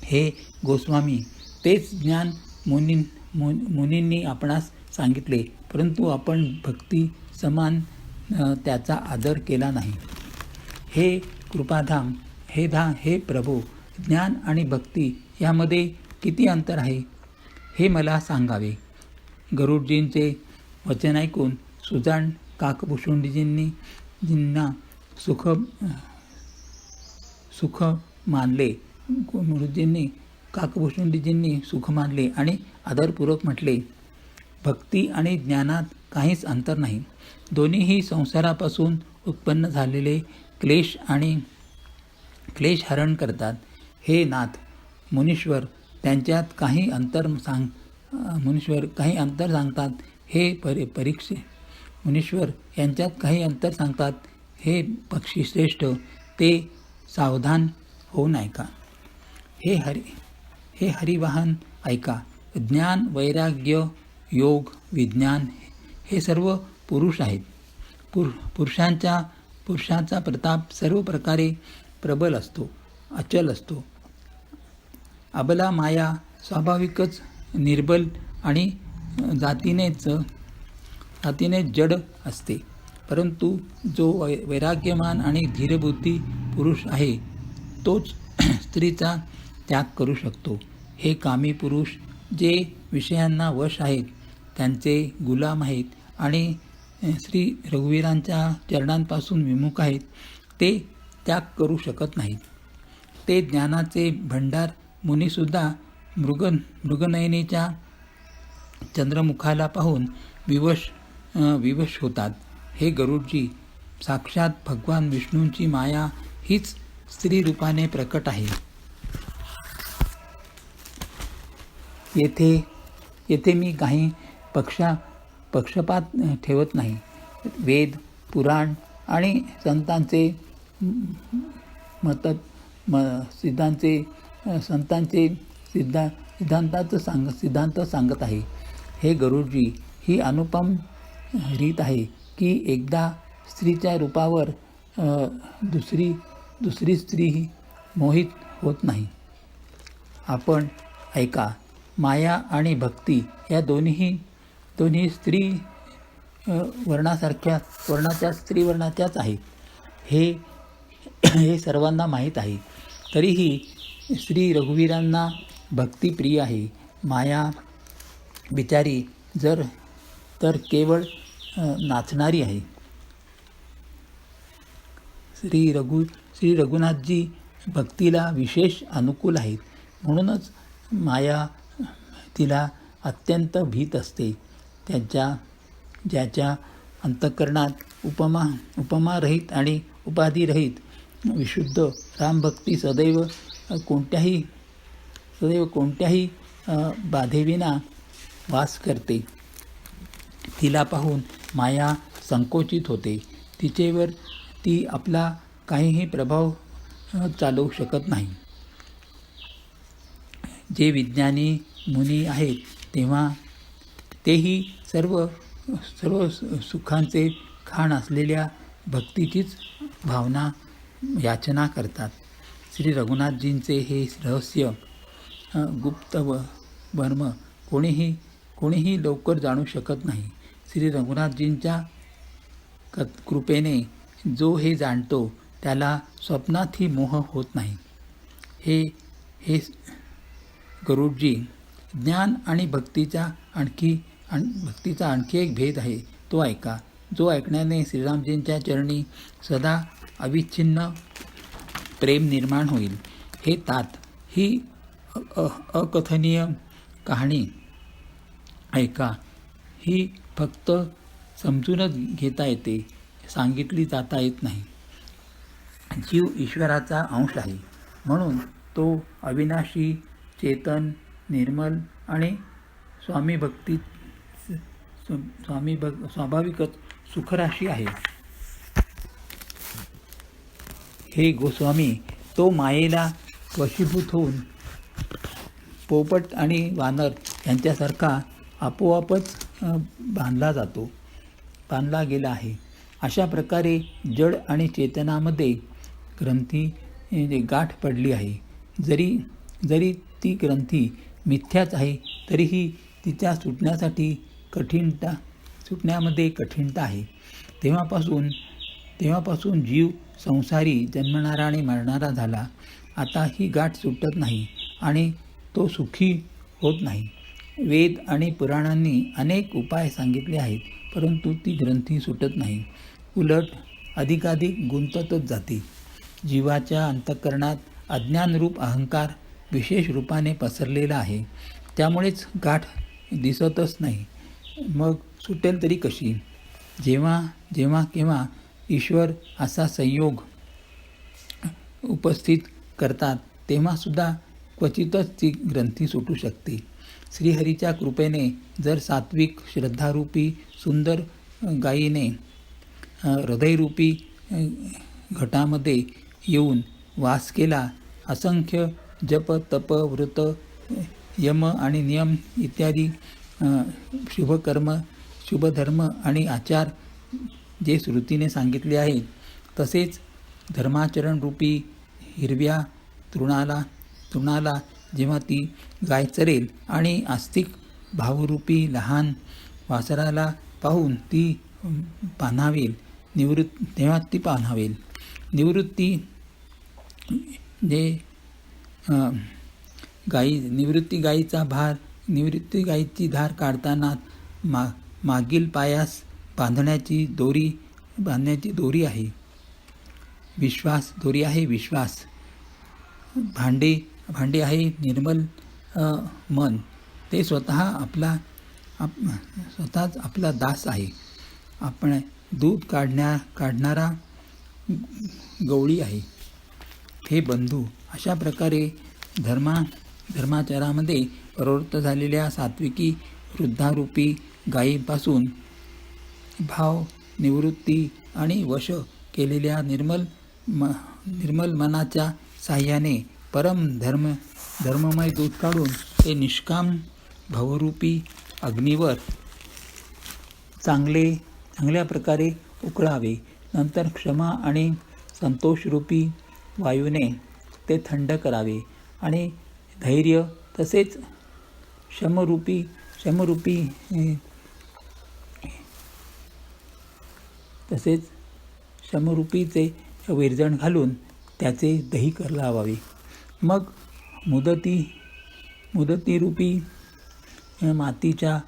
हे गोस्वामी, तेच ज्ञान मुनींनी आपणास सांगितले, परंतु आपण भक्ती समान त्याचा आदर केला नाही. हे कृपाधाम, हे प्रभू, ज्ञान आणि भक्ती यामध्ये किती अंतर आहे हे मला सांगावे. गरुडजींचे वचन ऐकून सुजाण काकभूषुंडजींनी सुख सुख मानले. गुरुजींनी काकभूषणजींनी सुख मानले आणि आदरपूर्वक म्हटले, भक्ती आणि ज्ञानात काहीच अंतर नाही. दोन्हीही संसारापासून उत्पन्न झालेले क्लेश हरण करतात. हे नाथ, मुनीश्वर त्यांच्यात काही अंतर सांगतात. हे परीक्षे मुनीश्वर यांच्यात काही अंतर सांगतात. हे पक्षी श्रेष्ठ, ते सावधान होऊन ऐका. हे हरिवाहन ऐका. ज्ञान, वैराग्य, योग, विज्ञान हे सर्व पुरुष आहेत. पुरुषांचा प्रताप सर्व प्रकारे प्रबल असतो, अचल असतो. अबला माया स्वाभाविकच निर्बल आणि जातीनेच जड असते. परंतु जो वैराग्यमान आणि धीरबुद्धी पुरुष आहे तोच स्त्रीचा त्याग करू शकतो. हे कामी पुरुष जे विषयांना वश आहेत, त्यांचे गुलाम आहेत आणि श्री रघुवीरांच्या चरणांपासून विमुख आहेत, ते त्याग करू शकत नाहीत. ते ज्ञानाचे भंडार मुनीसुद्धा मृगनयनीच्या चंद्रमुखाला पाहून विवश होतात. हे गरुडजी, साक्षात भगवान विष्णूंची माया हीच स्त्री रूपाने प्रकट आहे. येथे मी काही पक्षपात ठेवत नाही. वेद, पुराण आणि संतांचे सिद्धांत सांगत आहे. हे गरुडजी, ही अनुपम रीत आहे की एकदा स्त्रीच्या रूपावर दुसरी स्त्री मोहित होत नाही. आपण ऐका. माया आणि भक्ती या दोन्ही स्त्री वर्णाच्या स्त्रीवर्णाच्याच आहेत. हे सर्वांना माहीत आहे. तरीही श्री रघुवीरांना भक्ती प्रिय आहे. माया बिचारी तर केवळ नाचणारी आहे. श्री रघुनाथजी भक्तीला विशेष अनुकूल आहेत. म्हणूनच माया तिला अत्यंत भीत असते. ज्याच्या अंतःकरणात उपमारहित आणि उपाधिरहित विशुद्ध रामभक्ती सदैव कोणत्याही बाधेविना वास करते. तिला पाहून माया संकोचित होते. तिचेवर ती आपला काहीही प्रभाव चालवू शकत नाही. जे विज्ञानी मुनी आहेत तेव्हा तेही सर्व सुखांचे खाण असलेल्या भक्तीचीच भावना याचना करतात. श्री रघुनाथजींचे हे रहस्य गुप्त वर्म कोणीही लवकर जाणू शकत नाही. श्री रघुनाथजींच्या कृपेने जो हे जाणतो त्याला स्वप्नातही मोह होत नाही. हे गरुडजी, ज्ञान आणि भक्तीचा आणखी एक भेद आहे, तो ऐका. जो ऐकण्याने श्रीरामजींच्या चरणी सदा अविच्छिन्न प्रेम निर्माण होईल. हे तात, ही अकथनीय कहाणी ऐका. ही फक्त समजूनच घेता येते, सांगितली जाता येत नाही. जीव ईश्वराचा अंश आहे, म्हणून तो अविनाशी, चेतन, निर्मल आणि स्वाभाविकच सुखराशी आहे. हे गोस्वामी, तो मायेला वशीभूत होऊन पोपट आणि वानर यांच्यासारखा आपोआपच बांधला गेला आहे. अशा प्रकारे जड आणि चेतनामध्ये गाठ पडली आहे. जरी ती ग्रंथी मिथ्याच आहे तरीही तिच्या सुटण्यामध्ये कठीणता आहे. तेव्हापासून जीव संसारी, जन्मणारा आणि मरणारा झाला. आता ही गाठ सुटत नाही आणि तो सुखी होत नाही. वेद आणि पुराणांनी अनेक उपाय सांगितले आहेत, परंतु ती ग्रंथी सुटत नाही. उलट अधिकाधिक गुंततच जाते. जीवाच्या अंतःकरणात अज्ञानरूप अहंकार विशेष रूपाने पसरलेला आहे. त्यामुळेच गाठ दिसतच नाही. मग सुटेल तरी कशी? जेव्हा जेव्हा केव्हा ईश्वर असा संयोग उपस्थित करतात तेव्हासुद्धा क्वचितच ती ग्रंथी सुटू शकते. श्रीहरीच्या कृपेने जर सात्विक श्रद्धारूपी सुंदर गायीने हृदयरूपी घटामध्ये येऊन वास केला, असंख्य जप तप व्रत यम आणि नियम इत्यादी शुभकर्म शुभधर्म आणि आचार जे श्रुतीने सांगितले आहेत, तसेच धर्माचरणरूपी हिरव्या तृणाला जेव्हा ती गाय चरेल आणि आस्तिक भावरूपी लहान वासराला पाहून ती पाणावेल, तेव्हा ती पाणावेल. निवृत्ती गायीची धार काढताना मागील पायास बांधण्याची दोरी आहे विश्वास. भांडे आहे निर्मल मन. ते स्वतःच आपला दास आहे. आपण दूध काढणारा गवळी आहे. हे बंधू, अशा प्रकारे धर्माचारामध्ये प्रवृत्त झालेल्या सात्विकी वृद्धारूपी गायीपासून भाव निवृत्ती आणि वश केलेल्या निर्मल मनाच्या साह्याने परम धर्ममय दूध काढून ते निष्काम भवरूपी अग्नीवर चांगल्या प्रकारे उकळावे. नंतर क्षमा आणि संतोषरूपी वायूने ते थंड करावे आणि धैर्य तसेच शमरूपीचे विरजण घालून त्याचे दही लावावे. मग मुदतीरूपी मातीच्या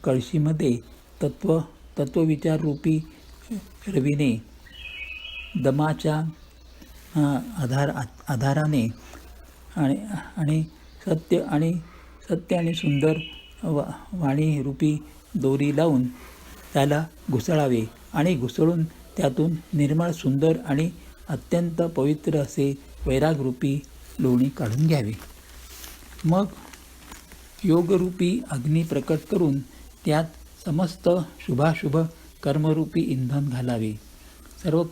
कळशीमध्ये तत्वविचाररूपी रवीने दमाच्या आधाराने आणि सत्य आणि सुंदर वाणीरूपी दोरी लावून त्याला घुसळावे आणि घुसळून त्यातून निर्मळ सुंदर आणि अत्यंत पवित्र असे वैरागरूपी लोणी काढून घ्यावे. मग योगरूपी अग्नी प्रकट करून त्यात समस्त शुभाशुभ कर्मरूपी इंधन घालावे. सर्व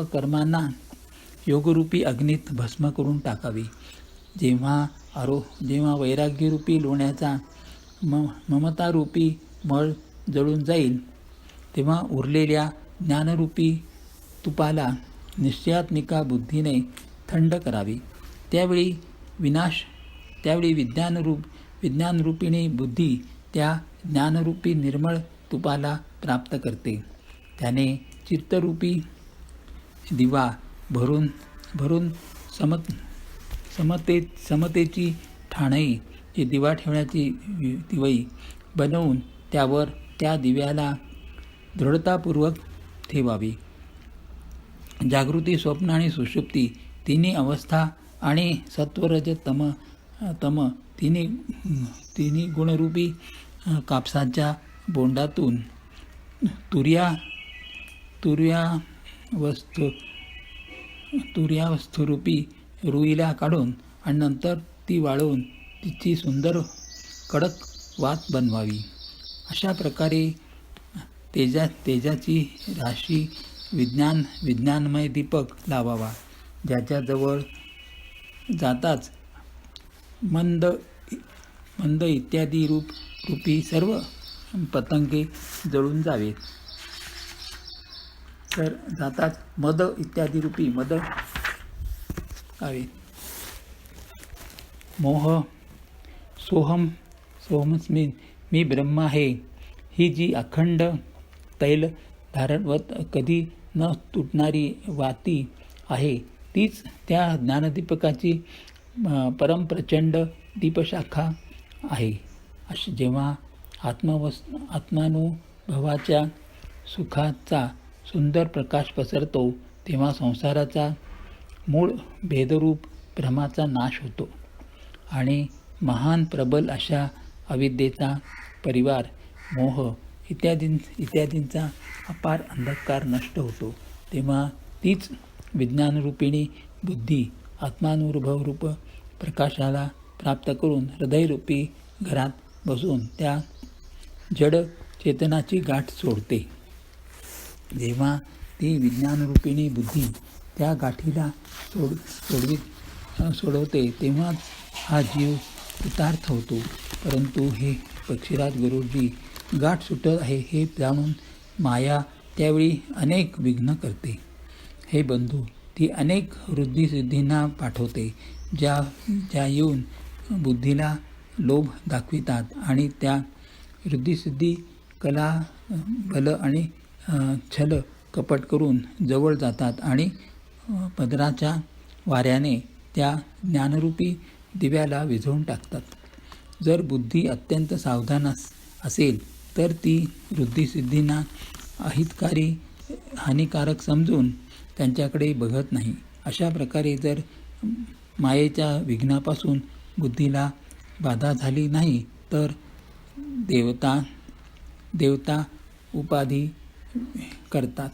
कर्मांना योगरूपी अग्नीत भस्म करून टाकावे. जेव्हा वैराग्यरूपी लोण्याचा ममतारूपी मळ जळून जाईल, तेव्हा उरलेल्या ज्ञानरूपी तुपाला निश्चयात्मिका बुद्धीने थंड करावे. त्यावेळी विज्ञानरूपिणी बुद्धी त्या ज्ञानरूपी निर्मळ तुपाला प्राप्त करते. त्याने चित्तरूपी दिवा भरून समतेची ठाणई जी दिवा ठेवण्याची दिवई बनवून त्यावर त्या दिव्याला दृढतापूर्वक ठेवावी. जागृती, स्वप्न आणि सुषुप्ती तिन्ही अवस्था आणि सत्वरज तम तिन्ही गुणरूपी कापसाच्या बोंडातून तुर्यावस्थरूपी रुईला काढून आणि नंतर ती वाळवून तिची सुंदर कडक वात बनवावी. अशा प्रकारे तेजाची राशी विज्ञानमय दीपक लावावा. ज्याच्याजवळ जाताच मंद इत्यादी रूपी सर्व पतंगे जळून जावेत. तर जाताच मद इत्यादी रूपी मद आवे. मोह सोहमस्मी मी ब्रह्म आहे ही जी अखंड तैल धारणवत कधी न तुटणारी वाती आहे, तीच त्या ज्ञानदीपकाची परमप्रचंड दीपशाखा आहे. जेव्हा आत्मानुभवाच्या सुखाचा सुंदर प्रकाश पसरतो तेव्हा संसाराचा मूळ भेदरूप भ्रमाचा नाश होतो आणि महान प्रबल अशा अविद्येचा परिवार मोह इत्यादींचा अपार अंधकार नष्ट होतो. तेव्हा तीच विज्ञानरूपिणी बुद्धी आत्मानुभवरूप प्रकाशाला प्राप्त करून हृदयरूपी घरात बसून त्या जड चेतनाची गाठ सोडते. जेव्हा ती विज्ञानरूपिणी बुद्धी त्या गाठीला सोडवते तेव्हाच हा जीव कृतार्थ होतो. परंतु हे पक्षीराज गुरुजी गाठ सुटत आहे हे जाणून माया त्यावेळी अनेक विघ्न करते. हे बंधू, ती अनेक वृद्धिसिद्धींना पाठवते ज्या येऊन बुद्धीला लोभ दाखवितात आणि त्या वृद्धिसिद्धी कला बल आणि छल कपट करून जवळ जातात आणि पदराच्या वाऱ्याने त्या ज्ञानरूपी दिव्याला विझवून टाकतात. जर बुद्धी अत्यंत सावधान असेल तर ती वृद्धिसिद्धींना अहितकारी हानिकारक समजून त्यांच्याकडे बघत नाही. अशा प्रकारे जर मायेच्या विघ्नापासून बुद्धीला बाधा झाली नाही तर देवता उपाधी करतात.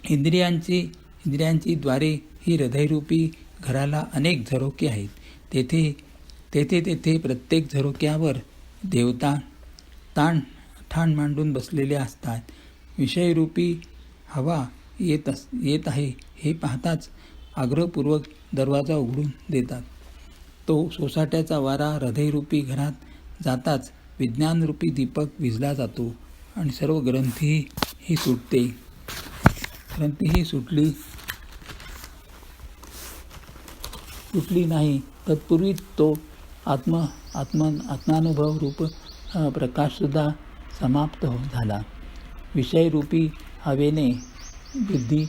इंद्रियांची द्वारे ही हृदयरूपी घराला अनेक झरोके आहेत. तेथे प्रत्येक झरोक्यावर देवता ठाण मांडून बसलेले असतात. विषयरूपी हवा येत आहे हे पाहताच आग्रहपूर्वक दरवाजा उघडून देतात. तो सोसाट्याचा वारा हृदयरूपी घरात जाताच विज्ञानरूपी दीपक विझला जातो आणि सर्व ग्रंथीही सुटली नाही. तत्पूर्वी तो आत्मानुभव रूप प्रकाशसुद्धा समाप्त झाला. विषयरूपी हवेने बुद्धी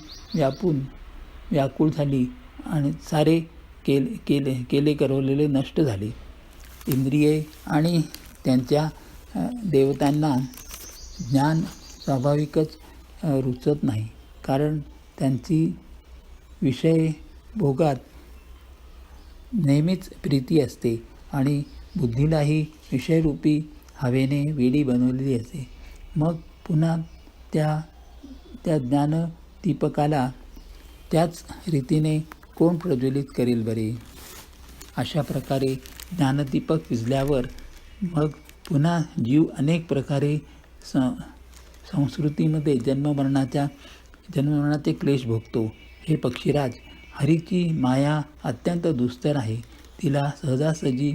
व्याकुळ झाली आणि सारे केले करवलेले नष्ट झाले. इंद्रिये आणि त्यांच्या देवतांना ज्ञान स्वाभाविकच रुचत नाही, कारण त्यांची विषय भोगात नेहमीच प्रीती असते आणि बुद्धीलाही विषयरूपी हवेने वेडी बनवलेली असते. मग पुन्हा त्या ज्ञानदीपकाला त्याच रीतीने कोण प्रज्वलित करेल बरे? अशा प्रकारे ज्ञानदीपक विझल्यावर मग पुन्हा जीव अनेक प्रकारे संस्कृतीमध्ये जन्ममरणाचे क्लेश भोगतो. हे पक्षीराज, हरीची माया अत्यंत दुस्तर आहे. तिला सहजासहजी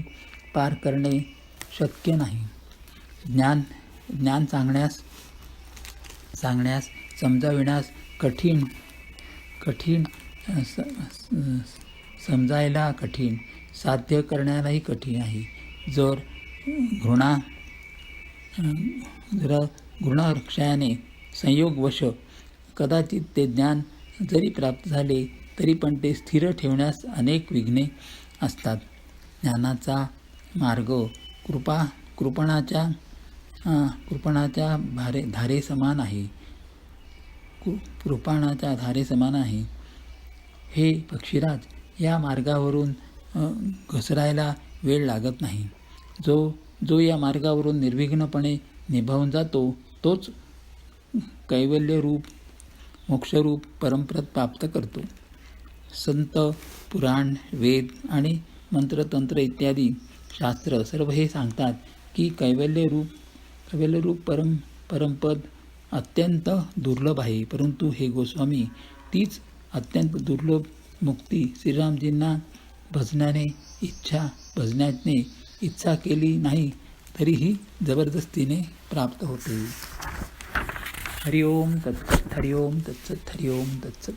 पार करणे शक्य नाही. ज्ञान सांगण्यास समजाविण्यास कठीण समजायला कठीण, साध्य करण्यालाही कठीण आहे. जर घृणाक्षयाने संयोगवश कदाचित ते ज्ञान जरी प्राप्त झाले तरी पण ते स्थिर ठेवण्यास अनेक विघ्ने असतात. ज्ञानाचा मार्ग कृपणाच्या धारेसमान आहे. कृपाणाच्या धारेसमान आहे. हे पक्षीराज, या मार्गावरून घसरायला वेळ लागत नाही. जो या मार्गावरून निर्विघ्नपणे निभावून जातो तोच कैवल्यरूप मोक्षरूप परमपद प्राप्त करतो. संत, पुराण, वेद आणि मंत्रतंत्र इत्यादी शास्त्र सर्व हे सांगतात की कैवल्यरूप परमपद अत्यंत दुर्लभ आहे. परंतु हे गोस्वामी, तीच अत्यंत दुर्लभ मुक्ती श्रीरामजींना भजण्याने इच्छा केली नाही तरीही जबरदस्तीने प्राप्त होते. हरि ओम तत्सत, हरि ओम तत्सत, हरि ओम तत्सत.